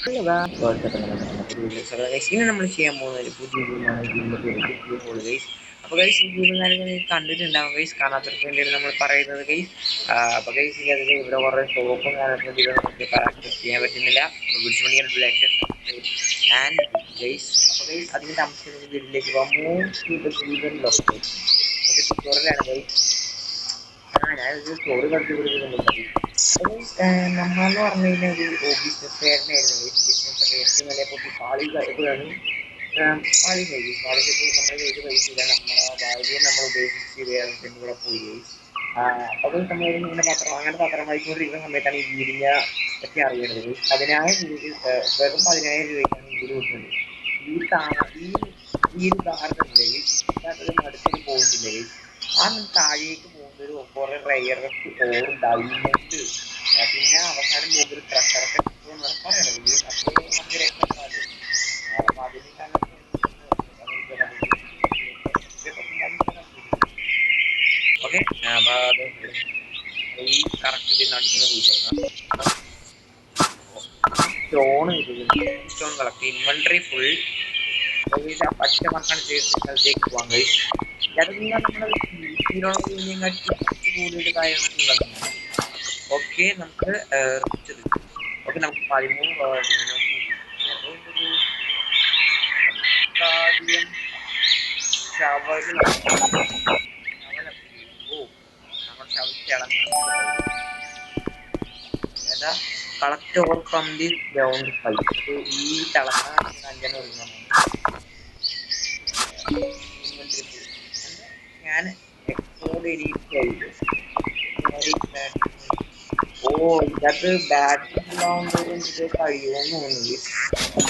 ഇനി നമ്മൾ ചെയ്യാൻ പോകുന്ന ഒരു പുതിയ ഗെയിമാണ്. ഗെയിമിന്റെ പേര് ഗെയിം ഹോൾ ഗൈസ്. അപ്പൊ ഗൈസ് ഈ ഗെയിം നിങ്ങൾ കണ്ടിട്ടുണ്ടാവും ഗൈസ്. കാണാത്തവർക്ക് വേണ്ടിയാണ് നമ്മൾ പറയുന്നത് ഗൈസ്. അപ്പൊ ഗൈസ് ഇനി അതിൽ ഇവിടെ കുറെ ഷോപ്പും കാര്യങ്ങളൊക്കെ നമുക്ക് ആക്സസ് ചെയ്യാൻ പറ്റുന്നില്ല. ആൻഡ് ഗൈസ് അപ്പൊ ഗൈസ് അതിന്റെ അംശം വീട്ടിലേക്ക് ട്യൂട്ടോറിയലാണ് ഗൈസ്. ഞാനൊരു സ്റ്റോറി കളിച്ചു കൊടുക്കുന്നുണ്ട്. നമ്മളെന്ന് പറഞ്ഞു കഴിഞ്ഞാൽ ഒരു ബിസിനസ്സുകാരനായിരുന്നു. ബിസിനസ്സൊക്കെ ഏറ്റവും നല്ല പൊട്ടി പാളിപ്പോഴാണ് പാളിപ്പോയി നമ്മുടെ കയ്യിൽ പൈസ ഇല്ല. നമ്മളെ ഭാര്യയെ നമ്മൾ ഉപേക്ഷിച്ച് കൂടെ പോയി. അപ്പോൾ നമ്മൾ ഇങ്ങനെ അങ്ങനെ പത്രം വായിച്ചുകൊണ്ടിരിക്കുന്ന സമയത്താണ് ഈ വീടിഞ്ഞ ഒക്കെ അറിയുന്നത്. 10,000 രൂപയ്ക്കാണ് വീട് കൊടുക്കുന്നത്. ഈ ഒരു ധാരണയില്ലേ, അടുത്തേക്ക് പോകുന്നില്ലേ, ആ താഴേക്ക് പോകുന്നൊരു കുറെ റയറസ്റ്റ് ഓർ ഡയമണ്ട്, പിന്നെ അവസാനം പോകുന്നൊരു ട്രഷറൊക്കെ എന്നാണ് പറയണത്. അപ്പോൾ നമുക്ക് രക്ഷപ്പെടാതെ അപ്പൊ അതിനേക്കാളും ഓക്കെ. അപ്പൊ അത് ഈ കറക്റ്റ് ഇതിൽ നടക്കുന്ന സ്റ്റോൺ കളക്ട് ഇൻവെന്ററി ഫുൾ പച്ച മക്കാണ് സ്ഥലത്തേക്ക് പോകാൻ കഴിയും. അതെല്ലാം നമ്മുടെ കൂടുതൽ കാര്യങ്ങളൊക്കെ ഉണ്ടെന്നാണ്. ഓക്കെ നമുക്ക് ഓക്കെ നമുക്ക് 13 ഷവറിൽ ഏതാ collect over from the ground fight. ഈ തിളങ്ങാൻ അഞ്ചെണ്ണം ഒഴിഞ്ഞാണ് ഞാൻ എക്സ്പ്ലോർ ചെയ്തിട്ട്. ഓ ഇതൊക്കെ ബാറ്ററി ഫുള്ളാവുമ്പോഴും ഇത് കഴിയുമെന്ന് തോന്നുന്നത്.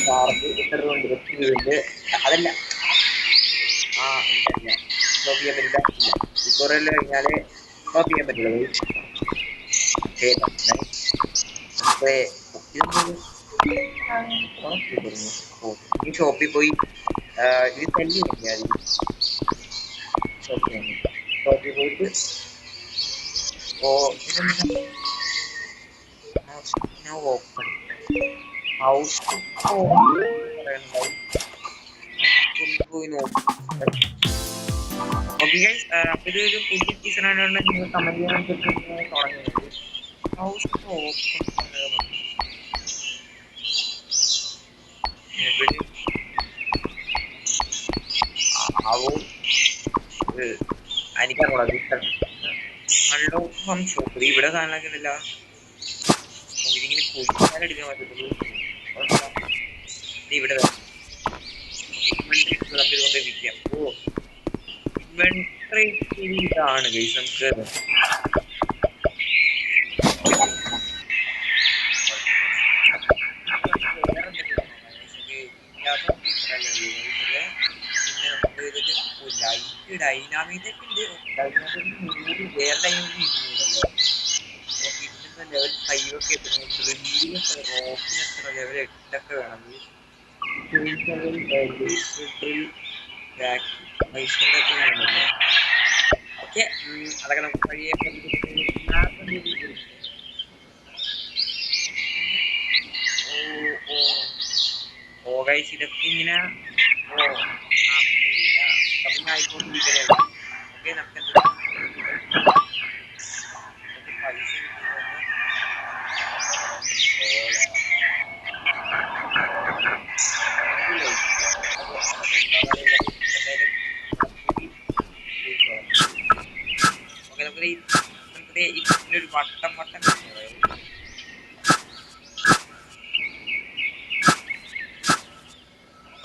ചാർജ് ഇത്ര ഉണ്ട് അതല്ല. എനിക്കറിയില്ല സ്റ്റോപ്പ് ചെയ്യാൻ പറ്റില്ല. ട്യൂട്ടോറിയൽ കഴിഞ്ഞാല് സ്റ്റോപ്പ് ചെയ്യാൻ പറ്റുള്ളൂ. ഈ ഷോപ്പിൽ പോയി ഇത് സെല്ല് ചെയ്യാൻ ഷോപ്പിൽ പോയിട്ട് ഓപ്പൺ ഹൗസ് പോയി നോക്കും. ഓക്കെ ഗൈസ്, അപ്പോൾ ഇതൊരു പുതിയ സീസണാണ്. നിങ്ങൾ കമന്റ് ചെയ്യാൻ തുടങ്ങിയത് house open unlock from shop. ഇവിടെ കാണാനില്ല. ഇതിങ്ങനെ കുഴിക്കാനെടുക്കാൻ പറ്റത്തുള്ളൂ. ഇവിടെ കൊണ്ടിരിക്കാം. ഓ ഇൻവെന്ററി ഇതാണ് ഗൈസ്. നമുക്ക് ഡൈനാമിക് ഉണ്ട്. വേറെ ഡൈനാമിക് ലെവൽ 5 ഒക്കെ ലെവൽ 8 ഒക്കെ വേണം. ഓക്കെ അതൊക്കെ നമുക്ക് വഴിയെ ഓ ഗൈസ് ഇതൊക്കെ ഇങ്ങനെ ആയിക്കൊണ്ടിരിക്കുകയാണ്. ഓക്കെ നമുക്ക് പൈസ ഇതിനൊരു വട്ടം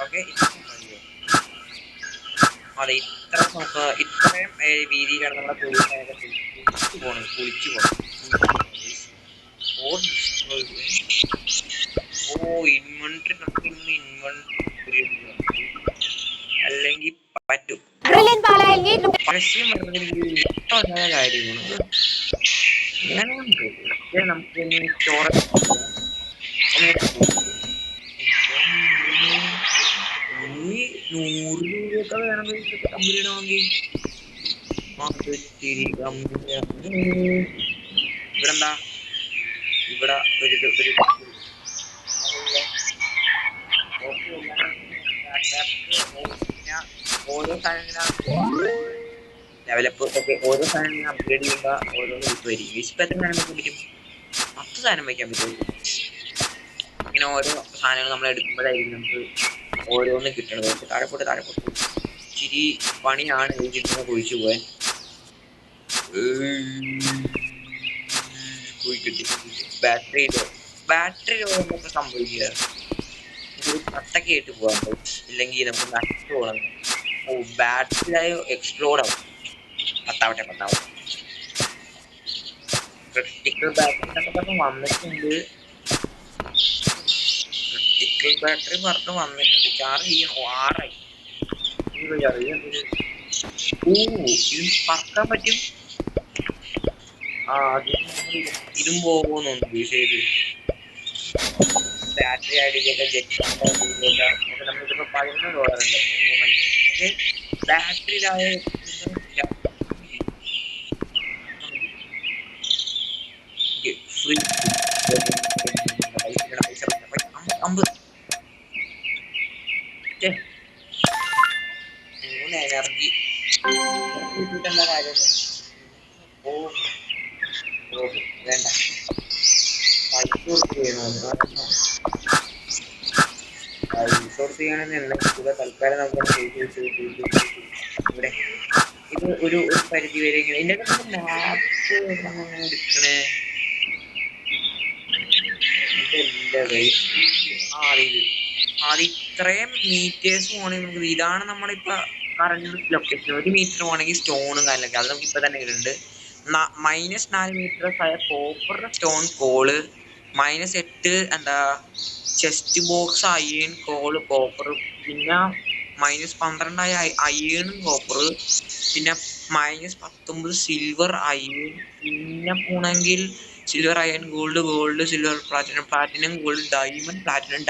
ഓക്കെ അതെ ഇത്രയും വീതിയിലാണ് നമ്മളെ കുളിച്ചു പോകണം. ഓ ഇൻവെന്ററി നമുക്ക് ഇന്ന് ഇൻവെന്ററി അല്ലെങ്കിൽ പറ്റും. പരസ്യം വരുന്നതിന് കാര്യമാണ്. നമുക്ക് ഈ 100 രൂപയൊക്കെ വേണമെങ്കിൽ കമ്പനി ഇടണമെങ്കിൽ ഇവിടെന്താ ഇവിടെ ഒരു സാധനങ്ങൾ ഡെവലപ്പ് ഒക്കെ ഓരോ സാധനങ്ങൾ അപ്ഗ്രേഡ് ചെയ്യുമ്പോൾ ഓരോന്ന് കിട്ടുമായിരിക്കും. ഇപ്പം എത്ര സാധനം വയ്ക്കാൻ പറ്റും? 10 സാധനം വയ്ക്കാൻ പറ്റുമായിരിക്കും. ഇങ്ങനെ ഓരോ സാധനങ്ങൾ നമ്മൾ എടുക്കുമ്പോഴായിരിക്കും നമുക്ക് ഓരോന്ന് കിട്ടണത്. താഴെപ്പോട്ട് ഇച്ചിരി പണിയാണ് ഇതിങ്ങനെ കുഴിച്ചു പോകാൻ. കിട്ടി. ബാറ്ററി എന്തൊക്കെ സംഭവിക്കുക? കട്ടൊക്കെ ആയിട്ട് പോകാൻ ഇല്ലെങ്കിൽ നമുക്ക് നഷ്ടം പോകണം. ബാറ്ററി എക്സ്പ്ലോഡ് ആവും. പത്താവട്ടെ. ക്രിട്ടിക്കൽ ബാറ്ററി എന്നൊക്കെ പറഞ്ഞ് വന്നിട്ടുണ്ട്. ക്രിട്ടിക്കൽ ബാറ്ററി പറഞ്ഞ് വന്നിട്ടുണ്ട്. ചാർജ് ചെയ്യണം. 6 ആയി. ഇത് പറക്കാൻ പറ്റും. ഇതും പോകുന്നുണ്ട് ചെയ്ത് ബാറ്ററി അടിയിലേക്ക് ജെറ്റ് നമ്മളിപ്പോ $11 ഉണ്ട്. പക്ഷെ ബാറ്ററിയിലായ ഫ്രീ 3 എനർജി എന്താ കാര്യം? വേണ്ട റിസോർട്ട് ചെയ്യണമെന്ന് എന്നെ തൽക്കാലം നമുക്ക് ഇവിടെ ഇത് ഒരു പരിധി വരെ ഇതിന്റെ മാപ്പ് എടുക്കണേ. അത് ഇത്രയും മീറ്റേഴ്സ് പോകണമെങ്കിൽ നമുക്ക് ഇതാണ് നമ്മളിപ്പോ കറണ്ട് ലൊക്കേഷൻ. 1 മീറ്റർ പോകണമെങ്കിൽ സ്റ്റോണും കാര്യങ്ങളൊക്കെ അത് നമുക്ക് ഇപ്പൊ തന്നെ ഇടുന്നുണ്ട്. -4 മീറ്റർ കോപ്പർ സ്റ്റോൺ കോള്, -8 എന്താ chest box iron call copper, പിന്നെ -12 അയേണും കോപ്പർ, പിന്നെ -19 സിൽവർ അയേൺ, പിന്നെ പോണെങ്കിൽ silver iron gold silver platinum gold diamond platinum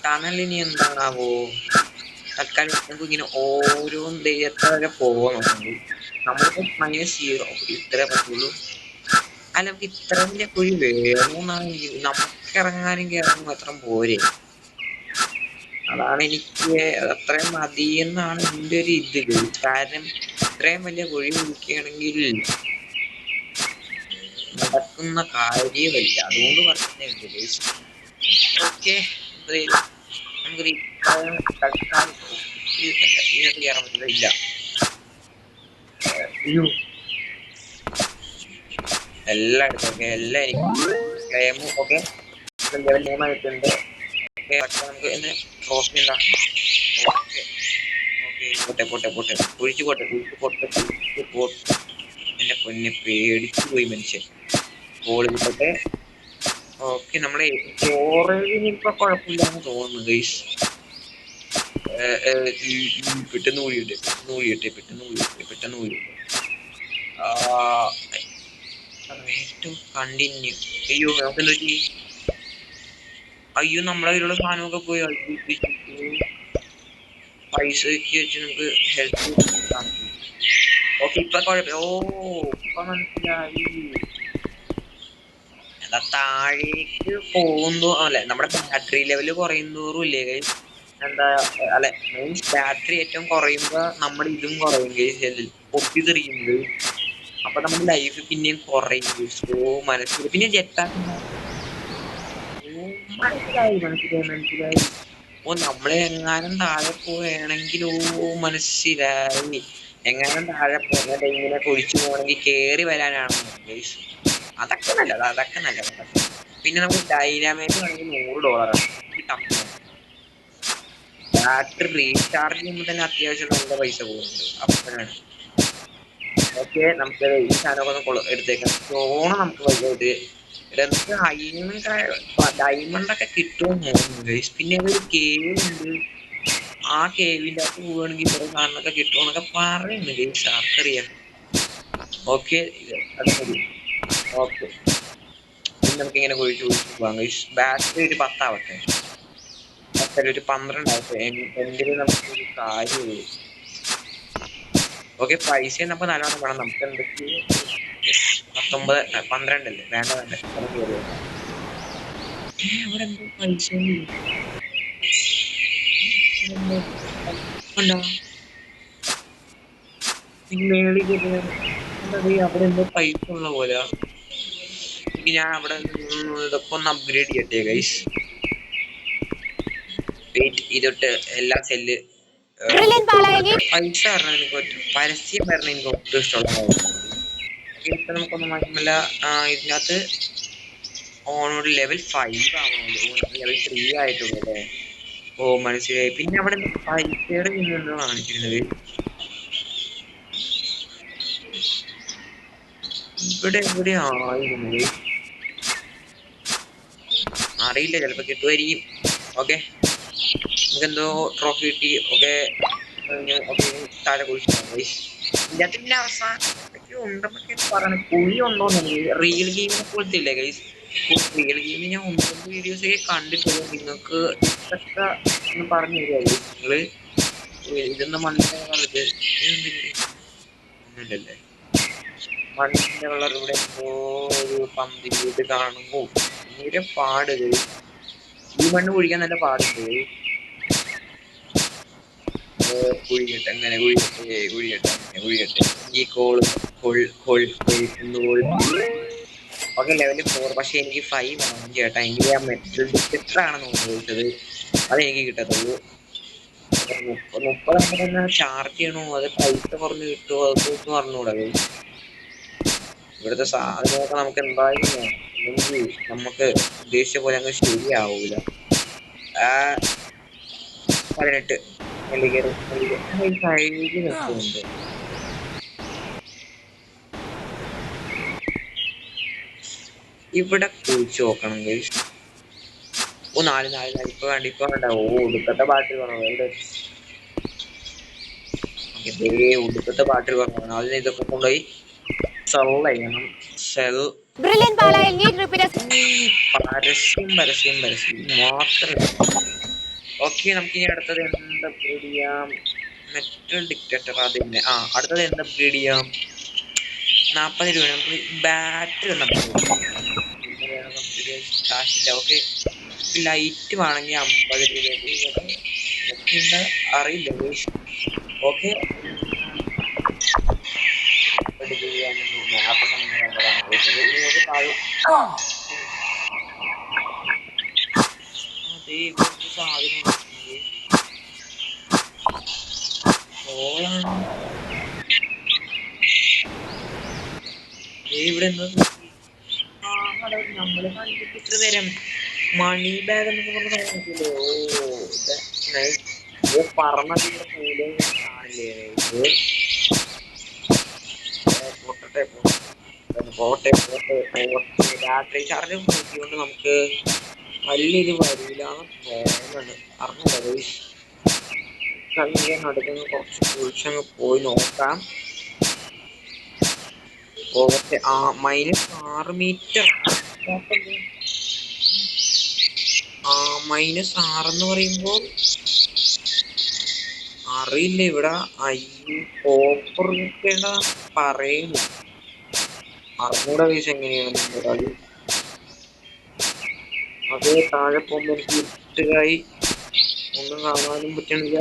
ടണലിനി എന്താണാവോ? തൽക്കാലം നമുക്ക് ഇങ്ങനെ ഓരോന്ന് എത്ര വരെ പോകുന്നുണ്ട്. നമ്മളിപ്പോ -0 ഇത്രേ പറ്റുള്ളൂ. അല്ല നമുക്ക് ഇത്ര വലിയ കുഴി വേണമെന്നാണെങ്കിൽ നമുക്ക് ഇറങ്ങാനെങ്കിൽ അത്ര പോരെ. അതാണ് എനിക്ക് അത്രയും മതി എന്നാണ് എൻ്റെ ഒരു ഇത്. കാരണം ഇത്രയും വലിയ കുഴി കുഴിക്കുകയാണെങ്കിൽ നടക്കുന്ന കാര്യമല്ല. അതുകൊണ്ട് പറഞ്ഞേ. ഓക്കെ നമുക്ക് തൽക്കാലം ഇതിനകത്ത് കയറാൻ പറ്റില്ല. ഇല്ല എല്ലാം എടുത്തൊക്കെ എല്ലാം എനിക്ക് ഓക്കെ ലെവൽ നെയിമായിട്ടുണ്ട്. നമുക്ക് ട്രോഫി ഉണ്ടാകും. പോട്ടെ കുഴിച്ചു പോട്ടെ. എന്റെ പൊന്നെ പേടിച്ചു പോയി മനുഷ്യൻ. ഗോൾ കിട്ടട്ടെ. ഓക്കെ നമ്മളെ സ്റ്റോറേജിന് ഇപ്പൊ കുഴപ്പമില്ലാന്ന് തോന്നുന്നു ഗൈസ്. പെട്ടെന്ന് ഊഴിയിട്ടെ. കണ്ടിന്യൂ. അയ്യോ നമ്മളെ കയ്യിലുള്ള സാധനമൊക്കെ പോയി. പൈസ വെച്ച് നമുക്ക് ഹെൽപ്പ്. ഓക്കെ ഇപ്പൊ കുഴപ്പമില്ല. ഇപ്പൊ മനസ്സിലായി. എന്താ താഴേക്ക് പോകുമ്പോ അല്ലെ നമ്മുടെ ബാറ്ററി ലെവല് കുറയുന്നോറും ഇല്ലേ എന്താ അല്ലെ മീൻസ് ബാറ്ററി ഏറ്റവും കുറയുമ്പോ നമ്മുടെ ഇതും കുറയും പൊട്ടിത്തെറിയുന്നത്. അപ്പൊ നമ്മുടെ ലൈഫ് പിന്നെയും കുറയും. മനസ്സിലായി. പിന്നെ മനസ്സിലായി. നമ്മളെ എങ്ങാനും താഴെ പോവുകയാണെങ്കിൽ മനസ്സിലായി. എങ്ങാനും താഴെ പോകുന്ന ഇങ്ങനെ കുഴിച്ചു പോകണമെങ്കിൽ കേറി വരാനാണ്. അതൊക്കെ നല്ലത്. പിന്നെ നമുക്ക് ഡൈനാമൈറ്റ് വേണമെങ്കിൽ $100 ബാറ്ററി റീചാർജ് ചെയ്യുമ്പോൾ തന്നെ അത്യാവശ്യം നല്ല പൈസ പോകുന്നുണ്ട്. അപ്പോഴാണ് ഓക്കെ നമുക്ക് ഈ സാധനമൊക്കെ ഒന്ന് എടുത്തേക്കാം. സ്റ്റോണ് നമുക്ക് വൈകിട്ട് ഡയമണ്ട് ഒക്കെ കിട്ടുമെന്ന് തോന്നുന്നു. പിന്നെ ഒരു കേവ് ഉണ്ട്. ആ കേവിന്റെ അകത്ത് പോവുകയാണെങ്കിൽ കുറെ സാധനമൊക്കെ കിട്ടുമെന്നൊക്കെ പറയുന്നുണ്ട്. ആർക്കറിയാം. ഓക്കെ അത് മതി. ഓക്കെ നമുക്ക് ഇങ്ങനെ കുഴിച്ചു പോകാം. ബാറ്ററി ഒരു 10 ആവട്ടെ. ഒരു 12 ആവട്ടെ. എന്തെങ്കിലും നമുക്കൊരു കാര്യമുള്ളൂ. ഓക്കെ പൈസ എന്നപ്പോ നല്ലോണം വേണം. നമുക്ക് എന്തൊക്കെ 12 അല്ലേ? വേണ്ട ഇവിടെ എന്തോ പൈസ അല്ല മേളിൽ അവിടെ എന്തോ പൈസ ഉള്ള പോലെ എനിക്ക്. ഞാൻ അവിടെ ഇതൊക്കെ ഒന്ന് അപ്ഗ്രേഡ് ചെയ്യട്ടെ ഗൈസ്. വെയിറ്റ് ഇതൊട്ട് എല്ലാ സെല്ല് പൈസ പറഞ്ഞാൽ എനിക്ക് പരസ്യം പറഞ്ഞ എനിക്ക് ഒട്ടും ഇഷ്ടമുള്ള ഇപ്പൊ നമുക്കൊന്നും മാത്രമല്ല ഇതിനകത്ത് ഓണോട് ലെവൽ 5 ആവണല്ലോ. ലെവൽ 3 ആയിട്ടുള്ളൂ അല്ലേ? ഓ മനസ്സിലായി. പിന്നെ അവിടെ പൈസയുടെ എന്തോ കാണിച്ചിരുന്നത് ഇവിടെ എവിടെയായിരുന്നു അറിയില്ല, ചിലപ്പോ കിട്ടുമായിരിക്കും. ഓക്കെ, നമുക്കെന്തോ ട്രോഫി കിട്ടി. ഓക്കെ താഴെ കുഴിച്ചു ഇതിനകത്ത് പിന്നെ അവസാനം ഉണ്ടെന്നൊക്കെ പറയണ കുഴി ഉണ്ടോന്ന് റിയൽ ഗെയിമിനെ പോലത്തെ ഇല്ലേ ഗൈസ്? റിയൽ ഗെയിമിൽ ഞാൻ ഒന്ന് രണ്ട് വീഡിയോസ് ഒക്കെ കണ്ടിട്ടുള്ളൂ. നിങ്ങൾക്ക് ഇതൊക്കെ ഒന്ന് പറഞ്ഞു തരുമോ നിങ്ങള്? ഇതൊന്ന് മണ്ണിന്റെ ഒന്നുമില്ലല്ലേ? മണ്ണിന്റെ കളർ ഇവിടെ എന്തോ ഒരു പന്തി വീട് കാണുമ്പോ ഭയങ്കര പാട്. ഈ മണ്ണ് കുഴിക്കാൻ നല്ല പാടുണ്ട്. കുഴിക്കട്ടെ അങ്ങനെ കുഴിക്കട്ടെ ഈ ഓക്കെ ലെവൽ 4. പക്ഷെ എനിക്ക് 5 വേണം ചേട്ടാ. എനിക്ക് ആ മെറ്റൽ ഡിറ്റക്ടർ ആണെന്ന് ചോദിച്ചത്. അത് എനിക്ക് കിട്ടത്തുള്ളൂ. 30 ചാർജ് ചെയ്യണോ അത് പൈസ കുറഞ്ഞ് കിട്ടുമോ അതൊക്കെ പറഞ്ഞൂടാ. ഇവിടുത്തെ സാധനമൊക്കെ നമുക്ക് എന്തായാലും വേണം, അല്ലെങ്കിൽ നമുക്ക് ഉദ്ദേശിച്ച പോലെ അങ്ങ് ശരിയാവൂല. 18 ഇവിടെ കുഴിച്ചു നോക്കണം ഗൈസ്. ഓ 4 ഇപ്പൊ വേണ്ട. ഓ ഒടുക്കത്തെ ബാറ്ററി കുറവ് എവിടെ? ഒടുക്കത്തെ ബാറ്ററി കുറവാണ്. അതിന് ഇതൊക്കെ കൊണ്ടുപോയി സെൽ ചെയ്യണം. സെൽ പരസ്യം മാത്രം. ഓക്കെ, നമുക്ക് ഇനി അടുത്തത് എന്ത് അപ്ഗ്രേഡ് ചെയ്യാം? മെറ്റൽ ഡിറ്റക്ടർ അത് തന്നെ. അടുത്തത് എന്ത് അപ്ഗ്രേഡ് ചെയ്യാം? 40 രൂപ. നമുക്ക് ബാറ്ററി ഒന്ന് കാശില്ല. ഓക്കെ, ലൈറ്റ് വേണമെങ്കിൽ 50 രൂപ അറിയില്ല. ഓക്കെ, സാധനം ഇവിടെ നമ്മള് കണ്ടിട്ട് ഇത്ര നേരം മണി ബാഗ് എന്നൊക്കെ പറഞ്ഞ സാധനത്തില്ലേ? പറന്നിട്ട് കാണില്ലേ? പോട്ടെ ബാറ്ററി ചാർജ് കൂട്ടിക്കൊണ്ട് നമുക്ക് വലിയൊരു വരിയിലാന്ന് തോന്നുന്നുണ്ട്. അറിഞ്ഞില്ല നടക്കുന്ന കുറച്ച് കുഴിച്ചങ്ങ് പോയി നോക്കാം. Okay, -6 metre. -6 എന്ന് പറയുമ്പോൾ അറിയില്ല. ഇവിടെ ഓഫർ കിട്ടേണ്ട പറയുന്നു. അറിഞ്ഞൂടെ പൈസ എങ്ങനെയാണ് കളി. അത് താഴെ പോകുമ്പോ എനിക്ക് ഇരുട്ടുകായി ഒന്നും കാണാനും പറ്റണില്ല.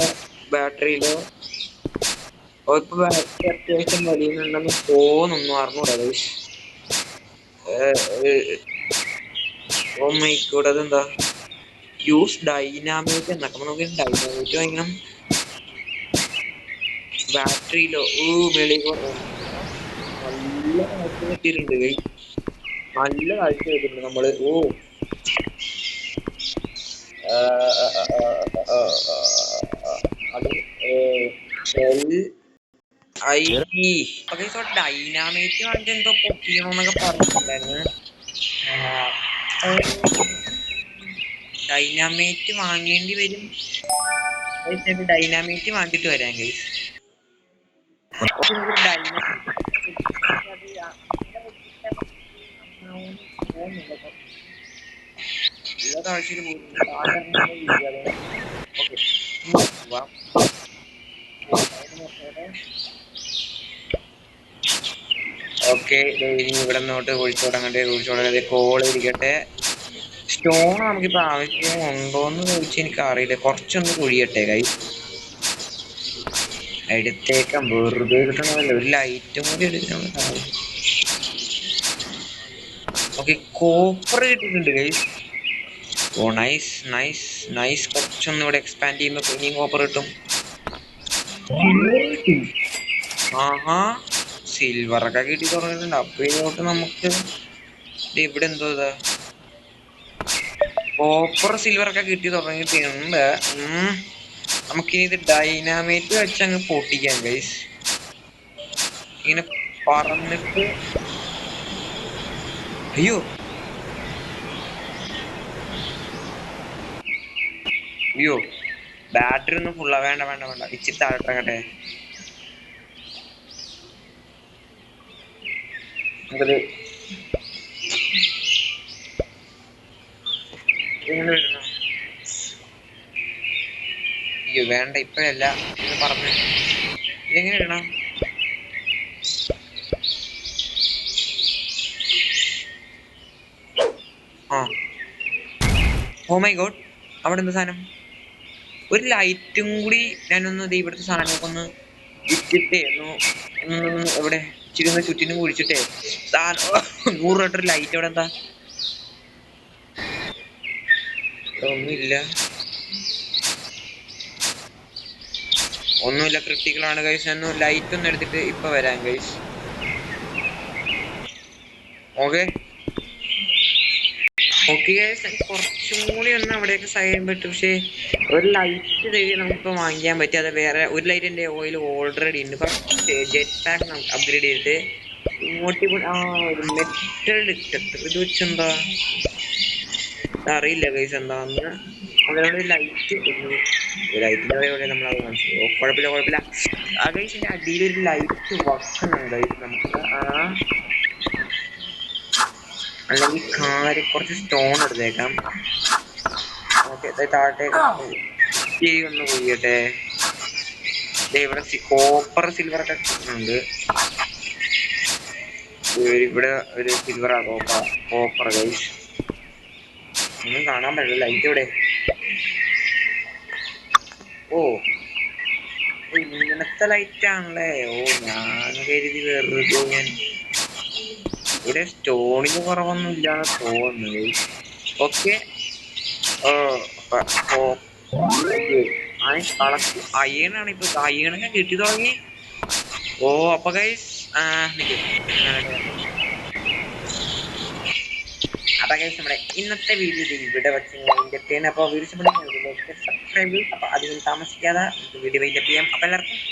ബാറ്ററിയിലോ ഇപ്പൊ ബാറ്ററി അത്യാവശ്യം വലിയുന്നുണ്ടെന്ന് തോന്നുന്നു. അറിഞ്ഞൂടാ ഗൈസ്. ഓ മൈ ഗോഡ്, അതെന്താ യൂസ് ഡൈനാമൈറ്റ് എന്നൊക്കെ നമുക്ക് ഡൈനാമൈറ്റ് വാങ്ങണം. ബാറ്ററിയിലോ നല്ല കാഴ്ച കിട്ടിയിട്ടുണ്ട്. നല്ല കാഴ്ച കിട്ടിയിട്ടുണ്ട് നമ്മള്. അത് ഡൈനാമൈറ്റ് വാങ്ങിട്ട് എന്തോ പൊട്ടിക്കണമെന്നൊക്കെ പറഞ്ഞിട്ടുണ്ടായിരുന്നു. ഡൈനാമൈറ്റ് വാങ്ങേണ്ടി വരും. ഡൈനാമൈറ്റ് വാങ്ങിട്ട് വരാം ഗൈസ്. ഓക്കെ, ഇനി ഇവിടെ നിന്നോട്ട് കുഴിച്ചു തുടങ്ങട്ടെ. കോൾ ഇരിക്കട്ടെ. സ്റ്റോൺ നമുക്കിപ്പോ ആവശ്യം ഉണ്ടോന്ന് ചോദിച്ചാൽ എനിക്ക് അറിയില്ല. കുറച്ചൊന്ന് കുഴിയട്ടെ കൈ എടുത്തേക്കാം. വെറുതെ കിട്ടണമല്ലോ. ഒരു ലൈറ്റും കൂടി എടുക്കണം. ഓക്കെ, കോപ്പർ കിട്ടിയിട്ടുണ്ട് ഗൈസ്. ഓ നൈസ് നൈസ് നൈസ്. കുറച്ചൊന്നും ഇവിടെ എക്സ്പാൻഡ് ചെയ്യുമ്പോ ഇനിയും കോപ്പർ കിട്ടും. ആഹാ, സിൽവർ ഒക്കെ കിട്ടി തുടങ്ങിയിട്ടുണ്ട്. അപ്പൊ ഇതോട്ട് നമുക്ക് ഇവിടെ എന്തോ ഇതാ കോപ്പർ സിൽവർ ഒക്കെ കിട്ടി തുടങ്ങിയിട്ടുണ്ട്. നമുക്കിനി ഇത് ഡൈനാമൈറ്റ് വെച്ച് അങ്ങ് പൊട്ടിക്കാം ഗൈസ്. ഇങ്ങനെ പറന്നിട്ട് അയ്യോ അയ്യോ ബാറ്ററി ഒന്നും ഫുള്ളാ. വേണ്ട വേണ്ട വേണ്ട, ഇച്ചിരി താഴോട്ടിറങ്ങട്ടെ. നമുക്കത് എങ്ങനെ വരണം? അയ്യോ വേണ്ട, ഇപ്പഴല്ല, ഇത് പറഞ്ഞ് ഇതെങ്ങനെ ഇടണം? ആ ഓ മൈ ഗോഡ്, അവിടെ എന്താ സാധനം? ഒരു ലൈറ്റും കൂടി ഞാനൊന്ന് ഇവിടുത്തെ സാധനങ്ങൾക്കൊന്ന് ഇട്ടിട്ടേ ഒന്ന് എവിടെ ഇച്ചിരി ഒന്ന് ചുറ്റിനും കുഴിച്ചിട്ടേ സാധനം 100 രൂപ ലൈറ്റ് അവിടെ എന്താ ഒന്നുമില്ല. ഒന്നുമില്ല, ക്രിട്ടിക്കലാണ് ഗൈസ്. ഒന്ന് ലൈറ്റ് ഒന്ന് എടുത്തിട്ട് ഇപ്പൊ വരാം ഗൈസ്. ഓക്കെ ഓക്കെ ഗൈസ്, കുറച്ചും കൂടി ഒന്ന് അവിടെയൊക്കെ സഹായം പറ്റും. പക്ഷേ ഒരു ലൈറ്റ് നമുക്കിപ്പോൾ വാങ്ങിക്കാൻ പറ്റും. അത് വേറെ ഒരു ലൈറ്റിന്റെ ഓയിൽ ഓൾറെഡി ഉണ്ട്. ജെറ്റ് പാക്ക് നമുക്ക് അപ്ഗ്രേഡ് ചെയ്തിട്ട് ഇങ്ങോട്ട് ഒരു മെറ്റൽ ഡിറ്റക്ടർ ഇത് വെച്ചെന്താ അറിയില്ല ഗൈസ് എന്താന്ന്. അതിനോട് ലൈറ്റ് ലൈറ്റിന്റെ അതേപോലെ നമ്മളത് മനസ്സിലാവും. കുഴപ്പമില്ല കുഴപ്പമില്ല. ആ ഗൈസിന്റെ അടിയിലൊരു ലൈറ്റ് വെക്കണം ഗൈസ് നമുക്ക്. അല്ലെങ്കിൽ കാര്യം കുറച്ച് സ്റ്റോൺ എടുത്തേക്കാം. ഓക്കെ, താഴത്തേക്ക് ഒന്ന് പോയിട്ടെ. ഇവിടെ കോപ്പർ സിൽവർ ഒക്കെ കിട്ടുന്നുണ്ട്. ഇവിടെ ഒരു സിൽവർ കോപ്പർ ഗൈസ്. ഒന്നും കാണാൻ പറ്റില്ല. ലൈറ്റ് ഇവിടെ. ഓ ഇങ്ങനത്തെ ലൈറ്റ് ആണല്ലേ. ഓ ഞാൻ കരുതി വെറുതെ ഞാൻ ഇവിടെ സ്റ്റോണിന് കുറവൊന്നും ഇല്ലാന്ന് തോന്നുന്നു. ഓക്കെ അയ്യണാണ് ഇപ്പൊ. അയ്യണൊക്കെ കിട്ടി തുടങ്ങി. ഓ അപ്പൊ ഗൈസ് അപ്പൊ ഗൈസ് നമ്മുടെ ഇന്നത്തെ വീഡിയോ ഇവിടെ വെച്ച് വൈൻഡപ്പ് ചെയ്യാൻ. അപ്പൊ വീഡിയോ സബ്സ്ക്രൈബ്. അപ്പൊ അധികം താമസിക്കാതെ വീഡിയോ വൈൻഡപ്പ് ചെയ്യാം. അപ്പൊ എല്ലാവർക്കും